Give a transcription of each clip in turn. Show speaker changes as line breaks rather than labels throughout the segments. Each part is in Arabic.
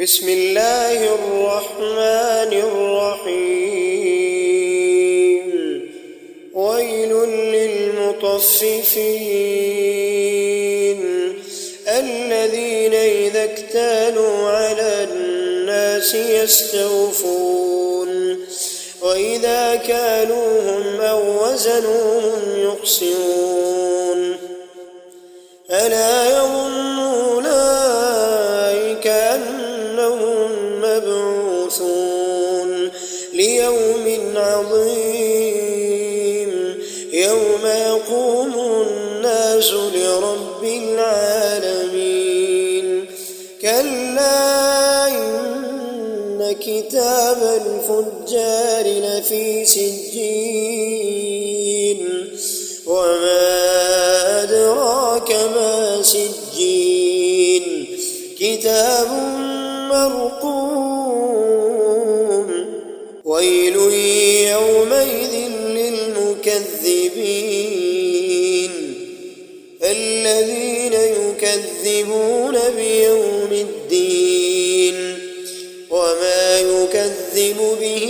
بسم الله الرحمن الرحيم ويل للمطففين الذين إذا اكتالوا على الناس يستوفون وإذا كالوهم أو وزنوهم يخسرون ألا يظن أولئك أنهم مبعوثون ليوم عظيم يوم يقوم الناس لرب العالمين كلا إن كتاب الفجار لفي سجين وما أدراك ما سجين كتاب مرقوم ويل يومئذ للمكذبين الذين يكذبون بيوم الدين وما يكذب به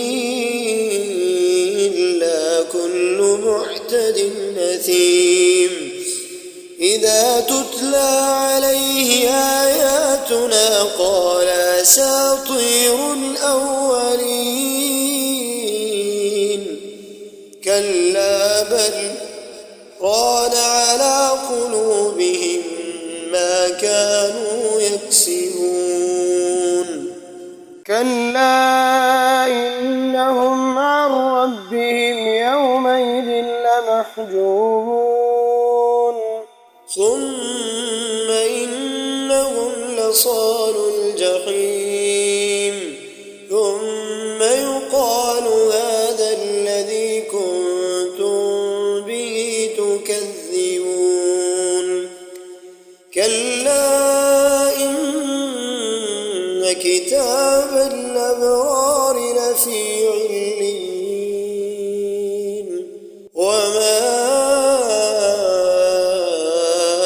إلا كل معتد أثيم إذا تتلى عليه آياتنا قال أساطير الأولين كلا بل ران على قلوبهم ما كانوا يكسبون كلا إنهم عن ربهم يومئذ لمحجوبون ثم إنهم لصال الجحيم ثم يقال هذا الذي كنتم به تكذبون كلا إن كتاب الأبرار لفي عليين وما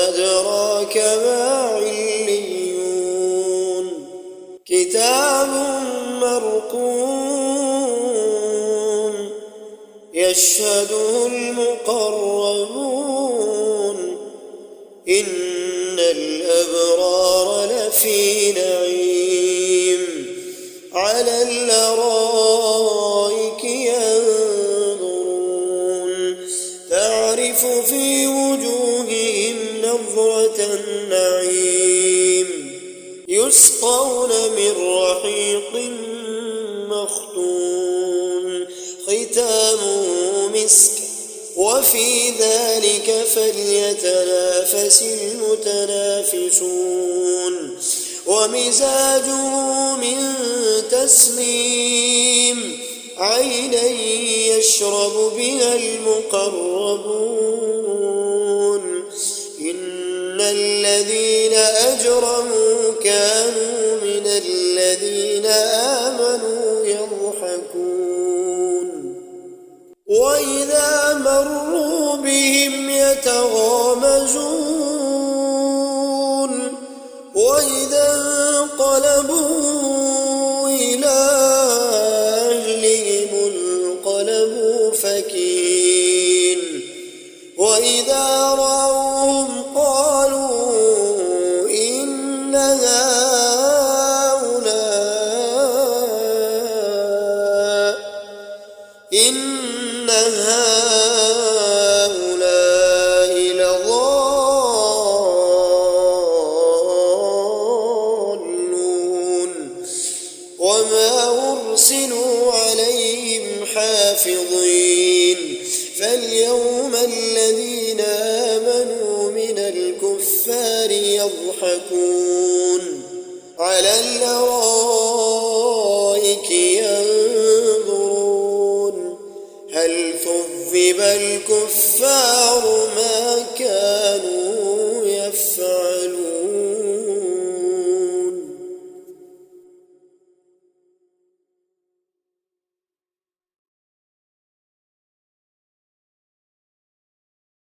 أدراك ما عليون كتاب مرقوم يشهده المقربون إن الأبرار لفي نعيم على الأرائك ينظرون تعرف في وجوههم نظرة النعيم يسقون من رحيق مختوم ختامه مسك وفي ذلك فليتنافس المتنافسون ومزاجه من تسنيم عينا يشرب بها المقربون إن الذين أجرموا كانوا من الذين آمنوا يضحكون وإذا مروا بهم يتغامزون وإذا انقلبوا إلى أهلهم انقلبوا فكين وإذا رأوهم قالوا إن هؤلاء لضالون وما أرسلوا عليهم حافظين فاليوم الذين آمنوا من الكفار يضحكون على الأرائك ينظرون هل ثوب الكفار